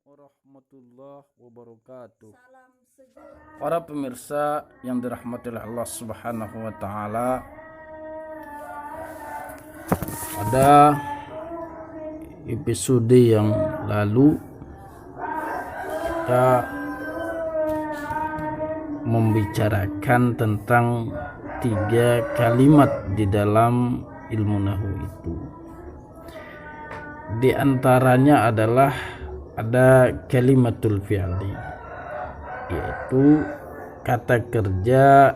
warahmatullahi wabarakatuh. Para pemirsa yang dirahmati oleh Allah Subhanahu wa taala, pada episode yang lalu kita membicarakan tentang 3 kalimat di dalam ilmu nahwu itu. Di antaranya adalah ada kalimatul fi'li, yaitu kata kerja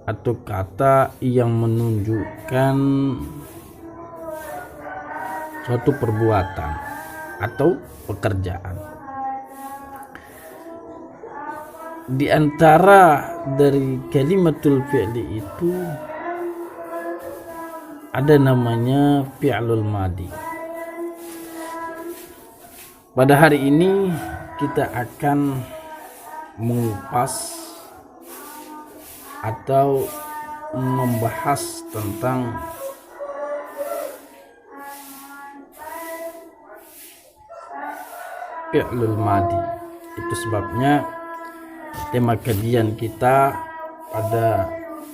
atau kata yang menunjukkan suatu perbuatan atau pekerjaan. Di antara dari kalimatul fi'li itu ada namanya fi'lul madi. Pada hari ini kita akan mengupas atau membahas tentang fi'lul madi. Itu sebabnya tema kajian kita pada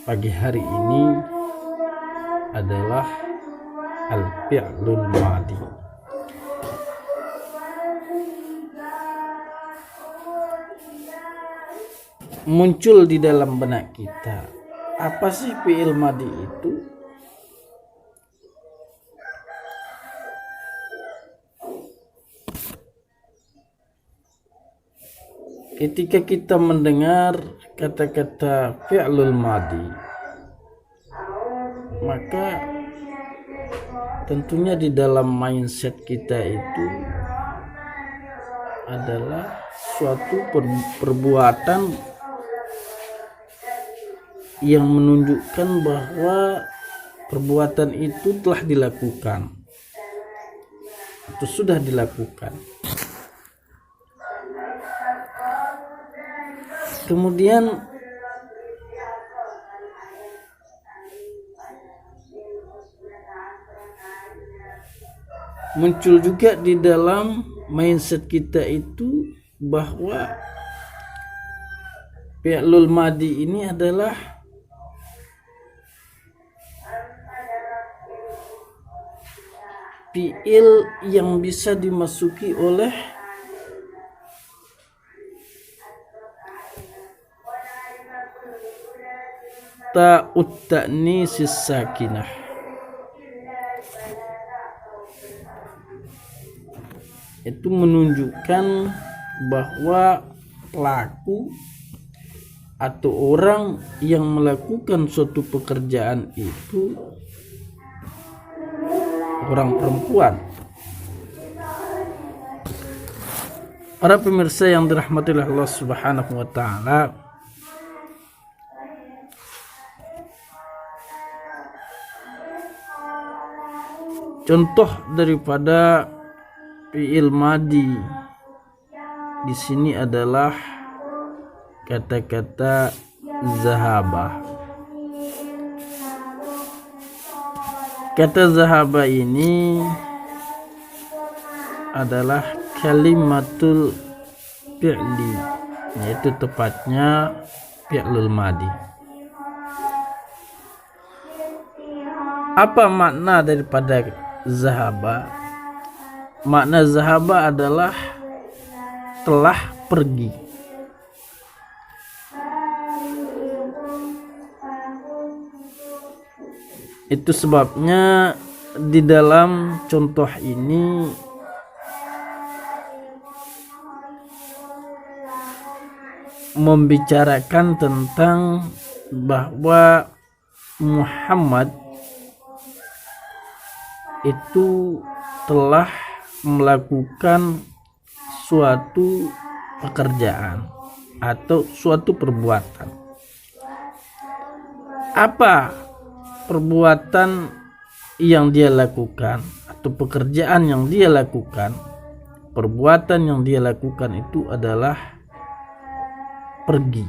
pagi hari ini adalah al-fi'lul madi. Muncul di dalam benak kita, apa sih fi'il madi itu? Ketika kita mendengar kata-kata fi'lul madi, maka tentunya di dalam mindset kita itu adalah suatu perbuatan yang menunjukkan bahwa perbuatan itu telah dilakukan atau sudah dilakukan. Kemudian muncul juga di dalam mindset kita itu bahwa fi'lul madi ini adalah fi'il yang bisa dimasuki oleh ta'ut ta'nisis sakinah. Itu menunjukkan bahwa pelaku atau orang yang melakukan suatu pekerjaan itu orang perempuan. Para pemirsa yang dirahmati oleh Allah Subhanahu wa taala, contoh daripada fi'il madi di sini adalah kata-kata zahaba. Kata zahaba ini adalah kalimatul fi'li, yaitu tepatnya fi'lul madi. Apa makna daripada zahaba? Makna zahaba adalah telah pergi. Itu sebabnya di dalam contoh ini membicarakan tentang bahwa Muhammad itu telah melakukan suatu pekerjaan atau suatu perbuatan. Apa perbuatan yang dia lakukan atau pekerjaan yang dia lakukan? Perbuatan yang dia lakukan itu adalah pergi,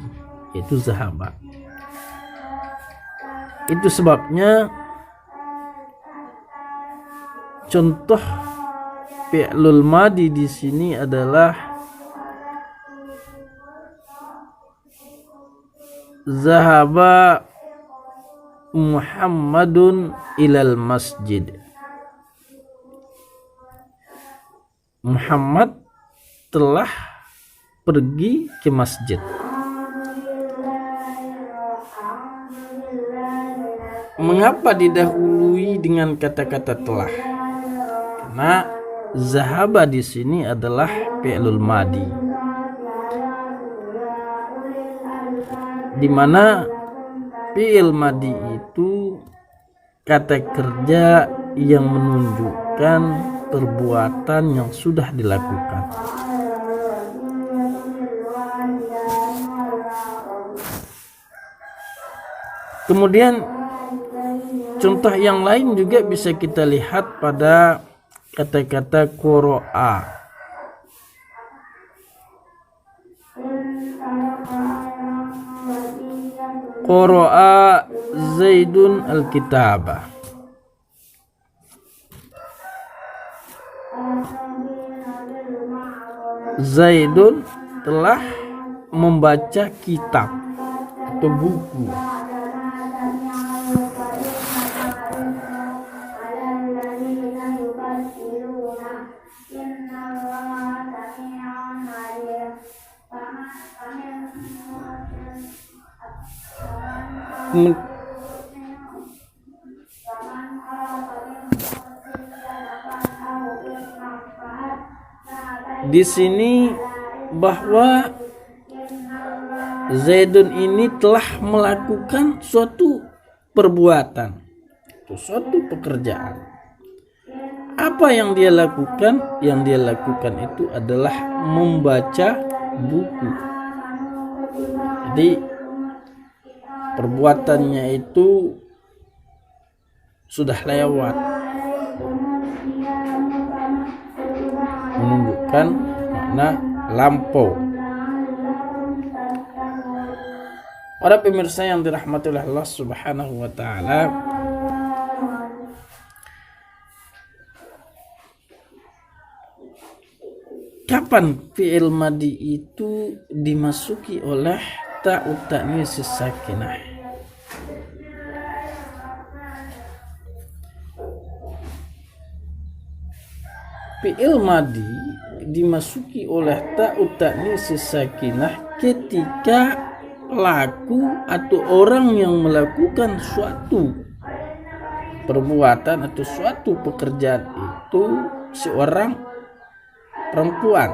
yaitu zahaba. Itu sebabnya contoh fi'lul madi di sini adalah zahaba Muhammadun ilal masjid. Muhammad telah pergi ke masjid. Mengapa didahului dengan kata-kata telah? Karena zahaba di sini adalah fi'lul madi, di mana fi'il madi itu kata kerja yang menunjukkan perbuatan yang sudah dilakukan. Kemudian contoh yang lain juga bisa kita lihat pada kata-kata qara'a. Qara'a Zaidun al-kitabah. Zaidun telah membaca kitab atau buku. Di sini bahwa Zaidun ini telah melakukan suatu perbuatan, suatu pekerjaan. Apa yang dia lakukan? Yang dia lakukan itu adalah membaca buku. Jadi perbuatannya itu sudah lewat, menunjukkan makna lampau. Para pemirsa yang dirahmati oleh Allah Subhanahu wa taala, kapan fi'il madi itu dimasuki oleh ta'ut ta'nis sakinah? Fi'il madi dimasuki oleh ta'ut ta'nis sakinah ketika pelaku atau orang yang melakukan suatu perbuatan atau suatu pekerjaan itu seorang perempuan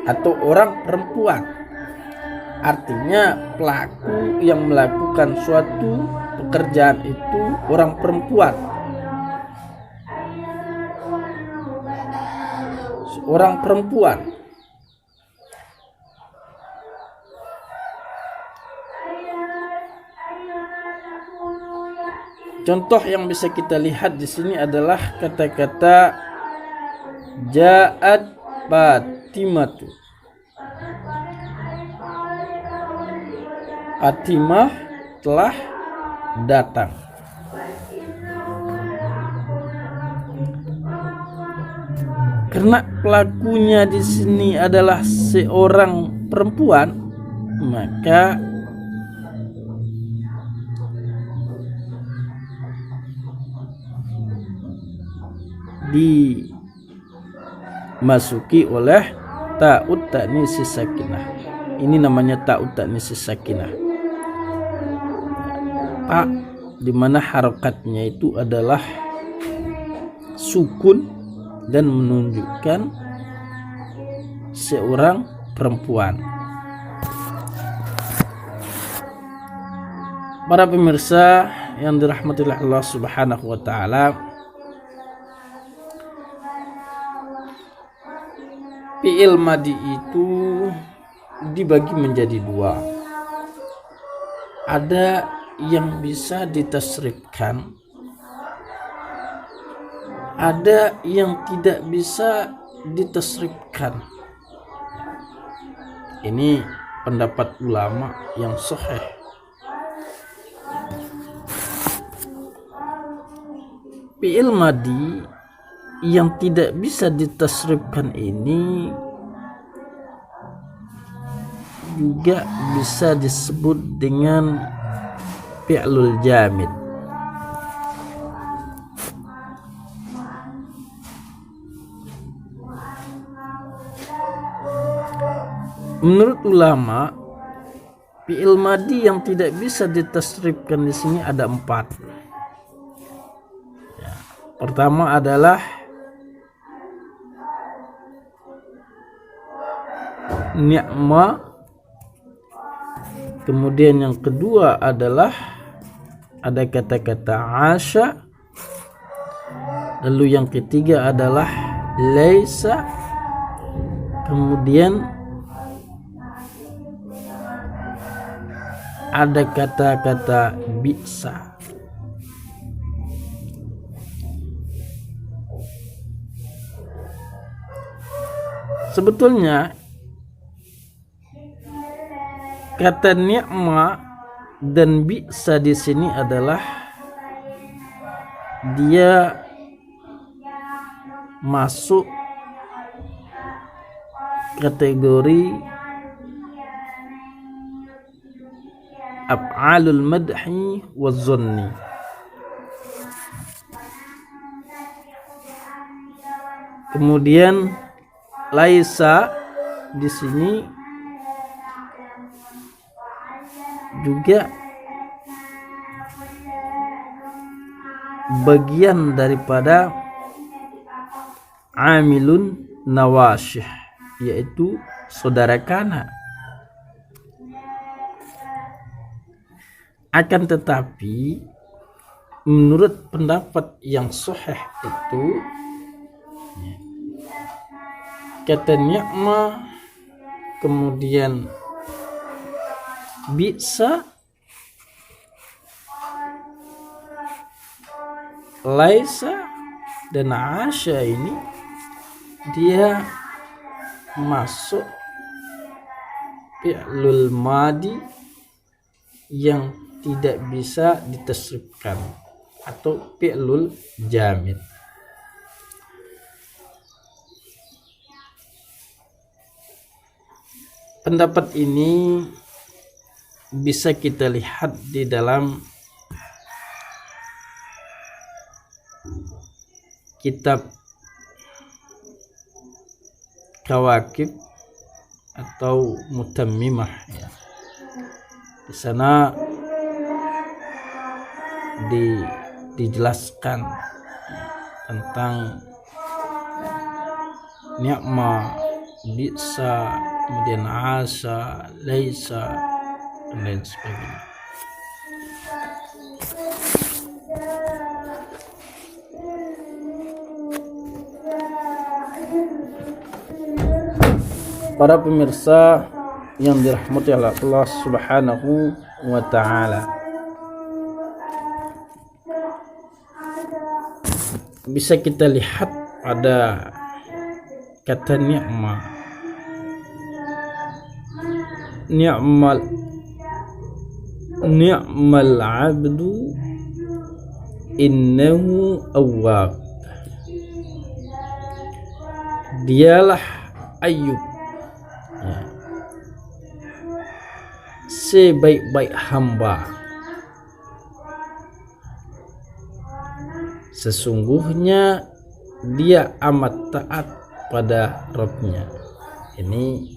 atau orang perempuan. Artinya pelaku yang melakukan suatu pekerjaan itu orang perempuan, seorang perempuan. Contoh yang bisa kita lihat di sini adalah kata-kata ja'at Fatimatu. Fatimah telah datang. Karena pelakunya di sini adalah seorang perempuan, maka dimasuki oleh ta'ut ta'nis sakinah. Ini namanya ta'ut ta'nis sakinah. Ta di mana harokatnya itu adalah sukun dan menunjukkan seorang perempuan. Para pemirsa yang dirahmati oleh Allah Subhanahu wa taala, fi'il madi itu dibagi menjadi dua. Ada yang bisa ditasrifkan, ada yang tidak bisa ditasrifkan. Ini pendapat ulama yang sahih. Fi'il madi yang tidak bisa ditasrifkan ini juga bisa disebut dengan fi'lul jamid. Menurut ulama, fi'il madi yang tidak bisa ditasrifkan di sini ada 4. Ya, pertama adalah ni'ma, kemudian yang kedua adalah ada kata-kata asya, lalu yang ketiga adalah laisa, kemudian ada kata-kata bisa. Sebetulnya kata ni'ma dan bisa di sini adalah dia masuk kategori af'alul madhi wa zanni. Kemudian laisa di sini juga bagian daripada amilun nawasyih, yaitu saudara kana. Akan tetapi menurut pendapat yang sahih itu kata ni'ma kemudian bisa, laisa dan asya ini dia masuk fi'lul madi yang tidak bisa ditasrifkan atau fi'lul jamid. Pendapat ini bisa kita lihat di dalam kitab Kawakib atau Mutammimah, ya. Di sana dijelaskan tentang ni'ma, bisa, kemudian asa, laisa, dan lain sebagainya. Para pemirsa yang dirahmati oleh Allah Subhanahu wa ta'ala, bisa kita lihat pada kata ni'ma, ni'mal abdu innahu awwab. Dialah Ayub, ya, sebaik-baik hamba, sesungguhnya dia amat taat pada Rabb-Nya. Ini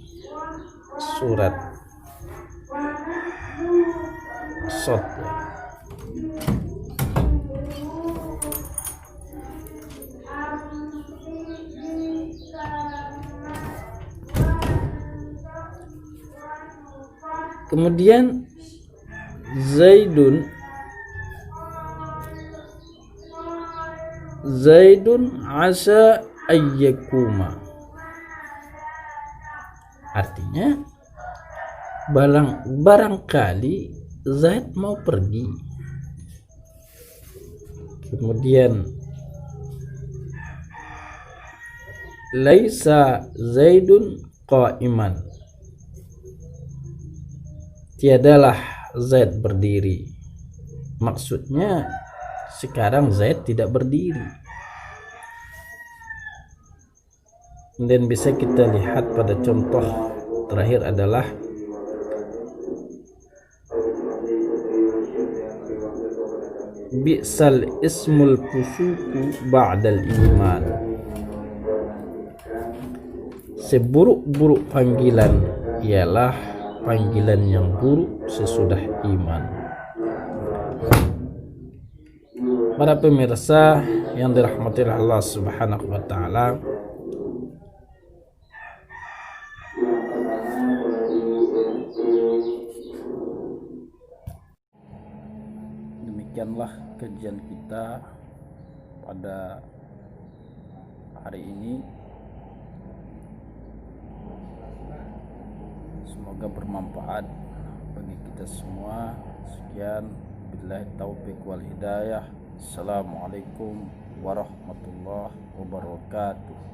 surat Shad. Kemudian Zaidun asa ayyakuma, artinya barangkali Zaid mau pergi. Kemudian laisa Zaidun qa'iman, tiadalah Zaid berdiri. Maksudnya sekarang Zaid tidak berdiri. Dan bisa kita lihat pada contoh terakhir adalah bi'sal ismul fusuku ba'dal iman. Seburuk-buruk panggilan ialah panggilan yang buruk sesudah iman. Para pemirsa yang dirahmati Allah Subhanahu wa taala, demikianlah kajian kita pada hari ini. Semoga bermanfaat bagi kita semua. Sekian, billahi taufiq wal hidayah. Assalamualaikum warahmatullahi wabarakatuh.